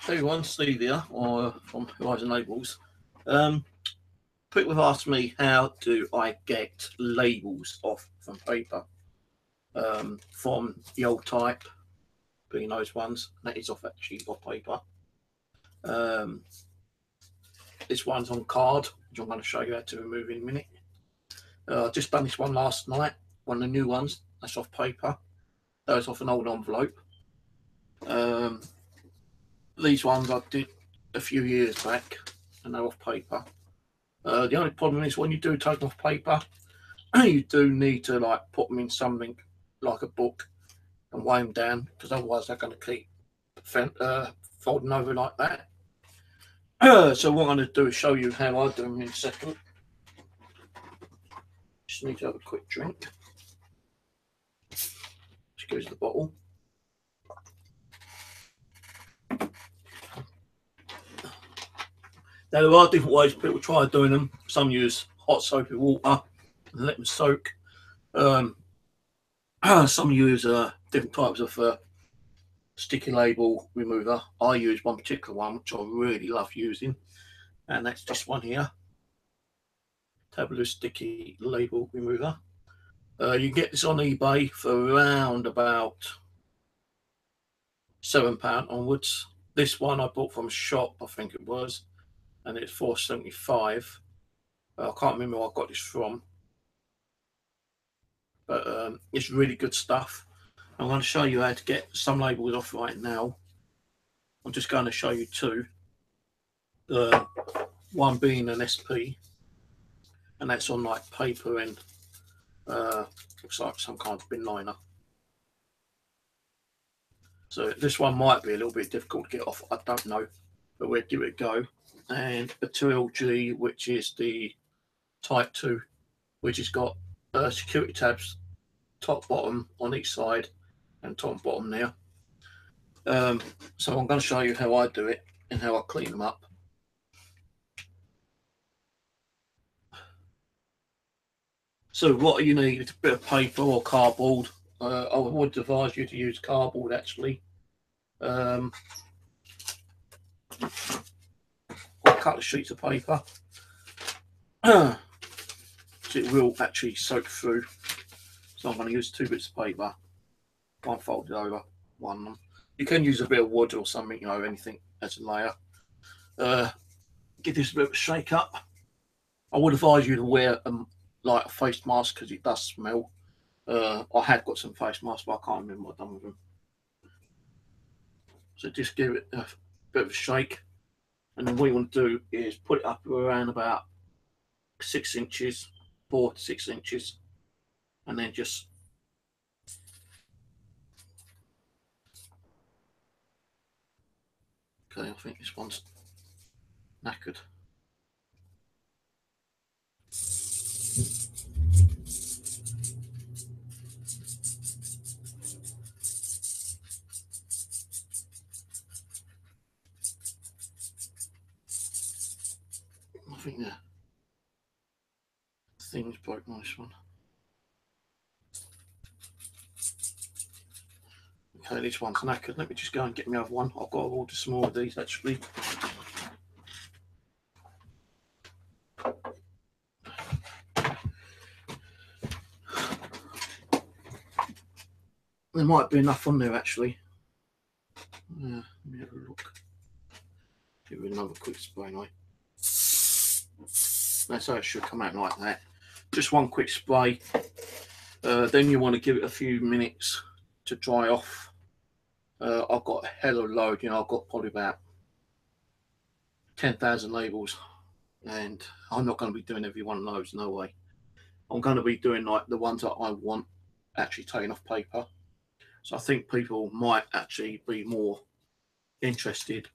Hey everyone, Steve here, or from Horizon Labels. People have asked me how do I get labels off from paper, from the old type, being those ones, that is off actually off paper. Um, this one's on card, which I'm going to show you how to remove in a minute. Just done this one last night, one of the new ones, that's off paper. That was off an old envelope. These ones I did a few years back, and they're off paper. The only problem is when you do take them off paper, you do need to like put them in something like a book and weigh them down, because otherwise they're going to keep folding over like that. So what I'm going to do is show you how I do them in a second. Just need to have a quick drink. Just goes the bottle. Now there are different ways people try doing them. Some use hot soapy water and let them soak. Some use different types of sticky label remover. I use one particular one which I really love using, and that's this one here, Tableau sticky label remover. You get this on eBay for around about £7 onwards. This one I bought from a shop, I think it was, and it's £4.75. I can't remember where I got this from, but it's really good stuff. I'm going to show you how to get some labels off right now. I'm just going to show you two. One being an SP, and that's on like paper and looks like some kind of bin liner. So this one might be a little bit difficult to get off, I don't know, but we'll give it a go. And a 2LG, which is the Type 2, which has got security tabs, top, bottom on each side, and top and bottom there. So I'm going to show you how I do it and how I clean them up. So what you need is a bit of paper or cardboard. I would advise you to use cardboard actually. Or a couple of sheets of paper. So it will actually soak through. So I'm going to use 2 bits of paper, one folded over, one. You can use a bit of wood or something, you know, anything as a layer. Give this a bit of a shake up. I would advise you to wear like a face mask because it does smell. I had got some face masks, but I can't remember what I've done with them. So just give it a bit of a shake, and then what you want to do is put it up around about 6 inches, 4 to 6 inches, and then just okay. I think this one's knackered. I think the thing's broken on this one. Okay, this one's knackered. Let me just go and get my other one. I've got to order some more of these actually. There might be enough on there actually. Let me have a look. Give it another quick spray anyway. That's how it should come out like that. Just one quick spray. Then you want to give it a few minutes to dry off. I've got a hell of a load, you know, I've got probably about 10,000 labels, and I'm not going to be doing every one of those, no way. I'm going to be doing like the ones that I want actually taken off paper. So I think people might actually be more interested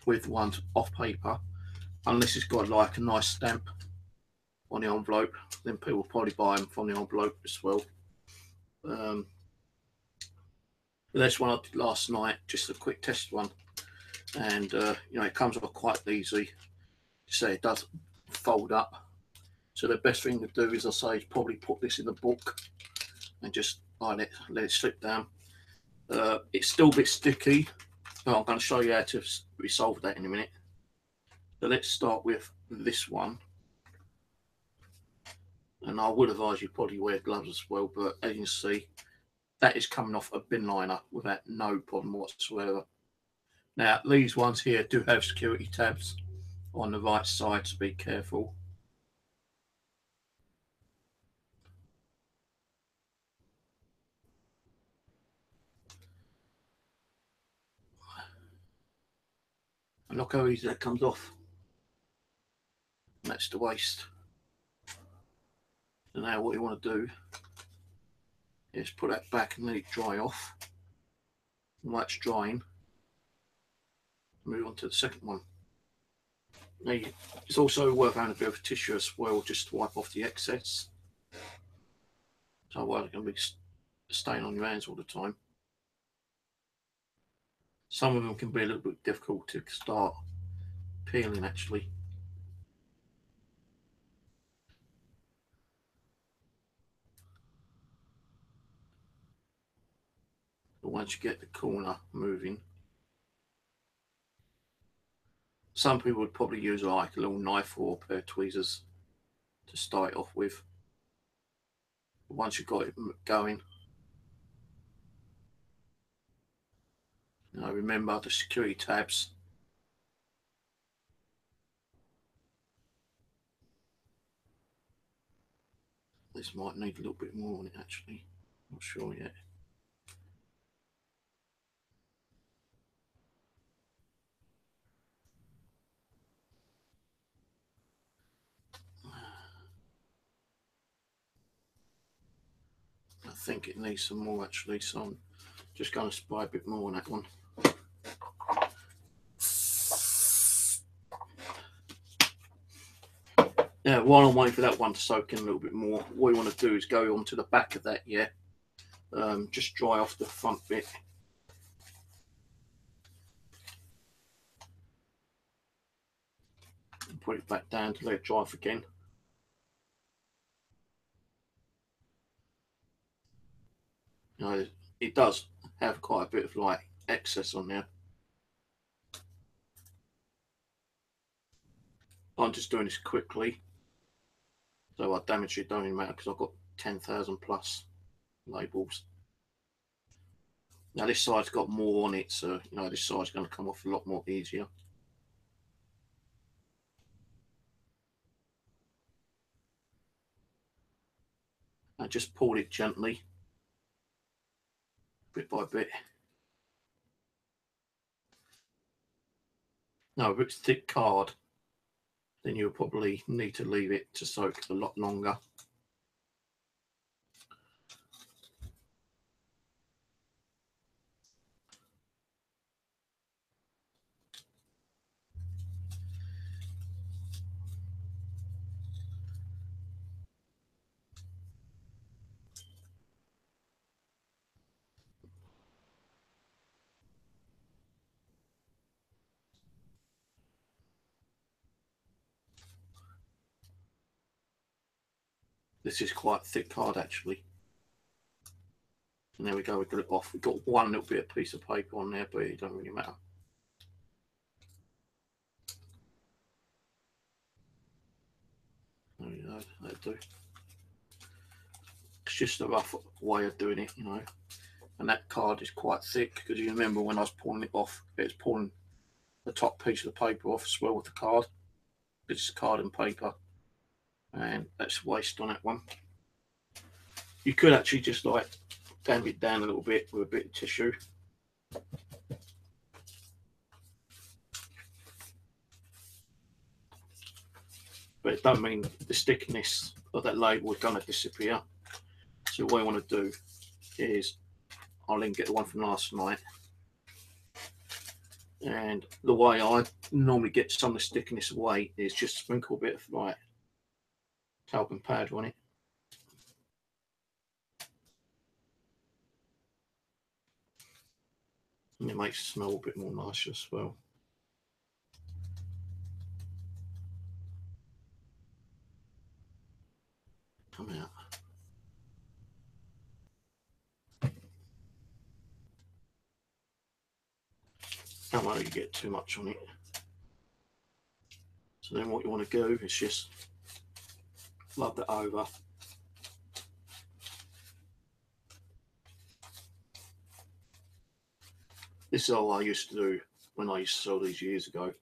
with ones off paper, unless it's got like a nice stamp on the envelope. Then people probably buy them from the envelope as well. That's one I did last night, just a quick test one, and you know, it comes off quite easy. Say it does fold up. So the best thing to do is, I say, is probably put this in the book and just let it slip down. It's still a bit sticky, Well, I'm going to show you how to resolve that in a minute. So let's start with this one. And I would advise you probably wear gloves as well, but as you can see, that is coming off a bin liner without no problem whatsoever. Now, these ones here do have security tabs on the right side, so be careful. And look how easy that comes off. And that's the waste. So now what you want to do is put that back and let it dry off. And while it's drying, move on to the second one. Now, it's also worth having a bit of tissue as well, just to wipe off the excess. So otherwise it's going to be staying on your hands all the time. Some of them can be a little bit difficult to start peeling actually. But once you get the corner moving, some people would probably use like a little knife or a pair of tweezers to start it off with. But once you've got it going, remember the security tabs. This might need a little bit more on it actually, not sure yet. I think it needs some more actually, so I'm just going to spray a bit more on that one. Now, while I'm waiting for that one to soak in a little bit more, what you want to do is go onto the back of that, just dry off the front bit. And put it back down to let it dry off again. It does have quite a bit of like excess on there. I'm just doing this quickly, so I damage it don't even matter because I've got 10,000 plus labels. Now this side's got more on it, so this side's going to come off a lot more easier. I just pulled it gently, bit by bit. Now, if it's thick card, then you'll probably need to leave it to soak a lot longer. This is quite thick card actually. And there we go, we got it off. We've got one little bit of piece of paper on there, but it don't really matter. There you go, that'll do. It's just a rough way of doing it, And that card is quite thick because you remember when I was pulling it off, it's pulling the top piece of the paper off as well with the card. This is card and paper, and that's waste on that one. You could actually just like damp it down a little bit with a bit of tissue. But it doesn't mean the stickiness of that label is going to disappear. So what I want to do is I'll then get the one from last night. And the way I normally get some of the stickiness away is just sprinkle a bit of like talcum powder on it. And it makes it smell a bit more nicer as well. Come out. don't want to get too much on it. So then what you want to do is just rub that over. This is all I used to do when I used to sell these years ago.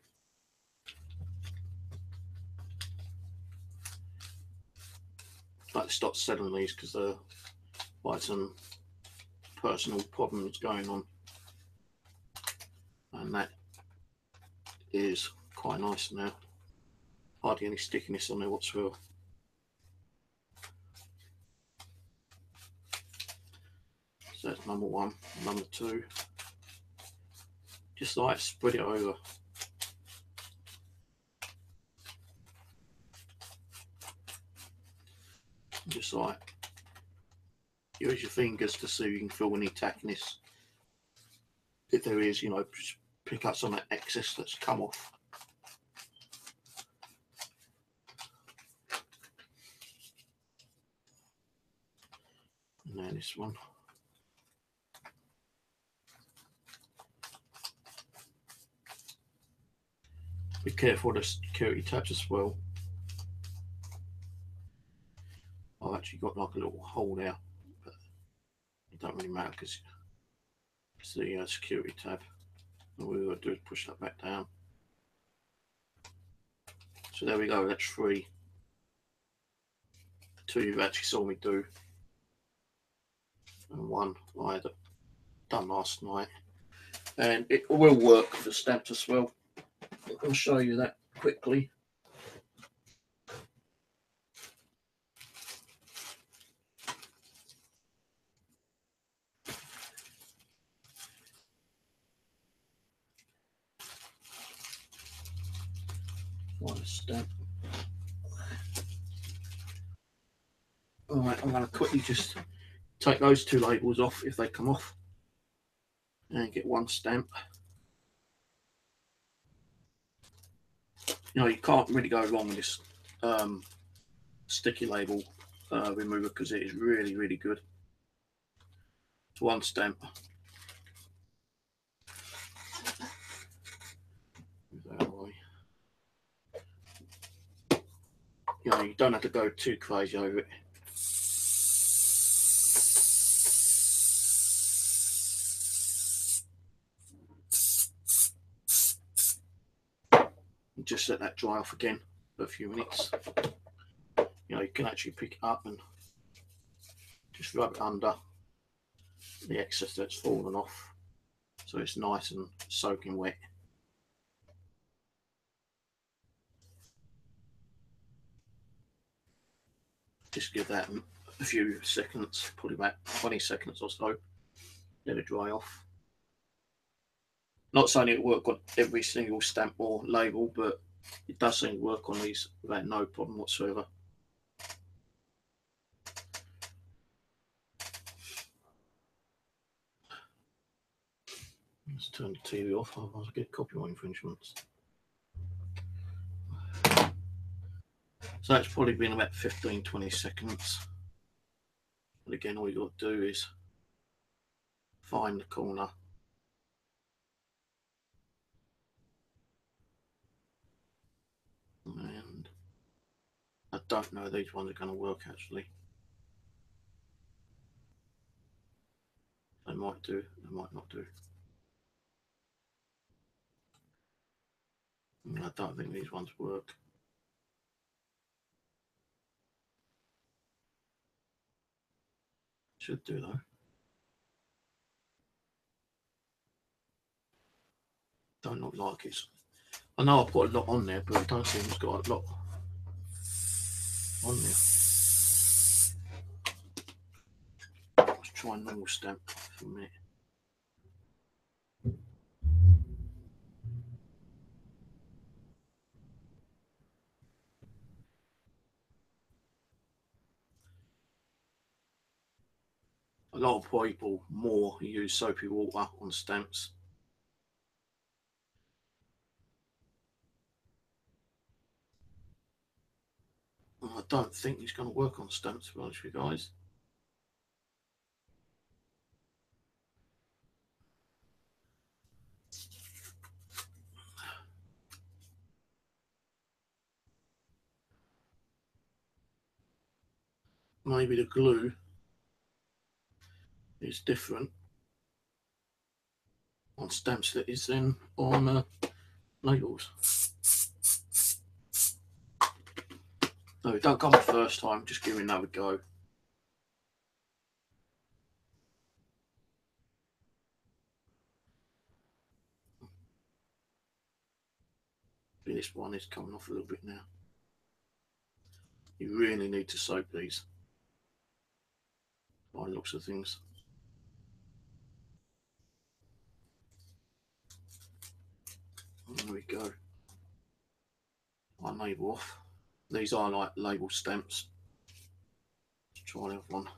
I had to stop selling these because there are quite some personal problems going on, and that is quite nice now. Hardly any stickiness on there whatsoever. So that's number one. Number two, just like spread it over. Just like use your fingers to see if you can feel any tackiness. If there is, you know, just pick up some of that excess that's come off. And then this one. Be careful of the security tabs as well. I've actually got like a little hole there, but it don't really matter because it's the security tab. All we've got to do is push that back down. So there we go, that's 3. 2 you've actually saw me do, and 1 I had done last night. And it will work for stamps as well. I'll show you that quickly. One stamp. Alright, I'm going to quickly just take those 2 labels off if they come off, and get 1 stamp. You know, you can't really go wrong with this sticky label remover because it is really, really good. It's 1 stamp. You know, you don't have to go too crazy over it. And just let that dry off again for a few minutes. You know, you can actually pick it up and just rub it under the excess that's fallen off, so it's nice and soaking wet. Just give that a few seconds, probably about 20 seconds or so, let it dry off. Not saying it will work on every single stamp or label, but it does seem to work on these without no problem whatsoever. Let's turn the TV off, otherwise I get copyright infringements. So that's probably been about 15-20 seconds. And again, all you've got to do is find the corner. And I don't know, these ones are going to work actually. They might do, they might not do. I don't think these ones work. Should do though. Don't look like it's. I know I put a lot on there, but I don't think it's got a lot on there. Let's try a normal stamp for a minute. A lot of people more use soapy water on stamps. I don't think it's going to work on stamps, to be honest with you guys. maybe the glue is different on stamps that is then on labels. No, don't come the first time, just give it another go. This one is coming off a little bit now. You really need to soak these by the looks of things. There we go. I label off. These are like label stamps. Let's try the other one.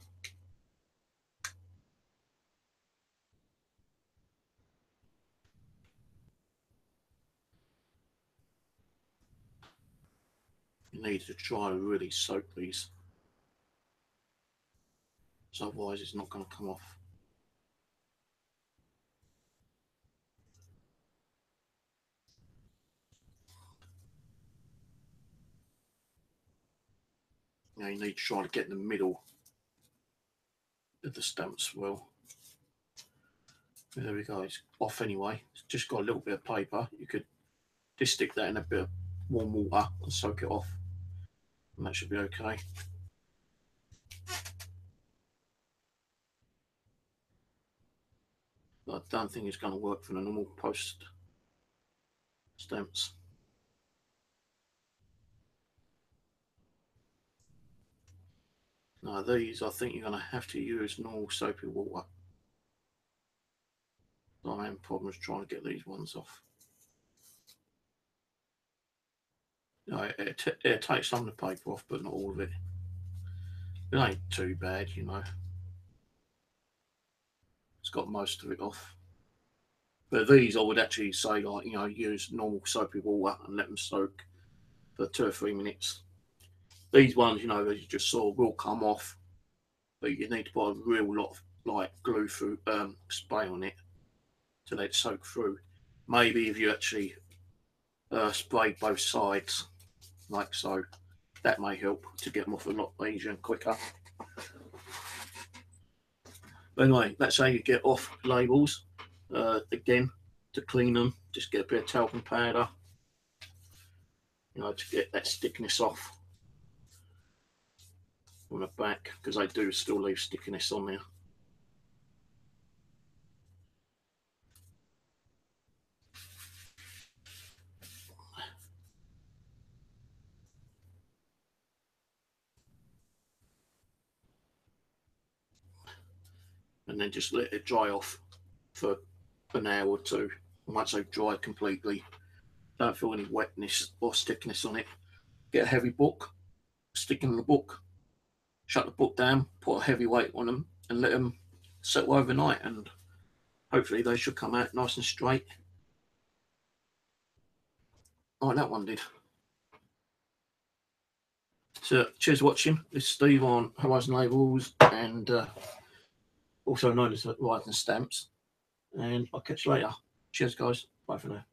You need to try to really soak these, so otherwise it's not going to come off. Now you need to try to get in the middle of the stamps well. There we go, it's off anyway. It's just got a little bit of paper. You could just stick that in a bit of warm water and soak it off, and that should be okay. But I don't think it's going to work for the normal post stamps. Now these, I think you're going to have to use normal soapy water. I'm having problems trying to get these ones off. No, it takes some of the paper off, but not all of it. It ain't too bad, you know. It's got most of it off. But these, I would actually say, like, you know, use normal soapy water and let them soak for 2 or 3 minutes. These ones, you know, as you just saw, will come off, but you need to put a real lot of like glue through spray on it to let it soak through. Maybe if you actually spray both sides, like so, that may help to get them off a lot easier and quicker. But anyway, that's how you get off labels. Again, to clean them, just get a bit of talcum powder, you know, to get that stickiness off on the back, because they do still leave stickiness on there. And then just let it dry off for an hour or two. And once they've dried completely, don't feel any wetness or stickiness on it. Get a heavy book, stick in the book, shut the book down, put a heavy weight on them, and let them settle overnight. And hopefully they should come out nice and straight. Oh, that one did. So, cheers for watching. This is Steve on Horizon Labels, and also known as Horizon Stamps. And I'll catch you later. Cheers, guys. Bye for now.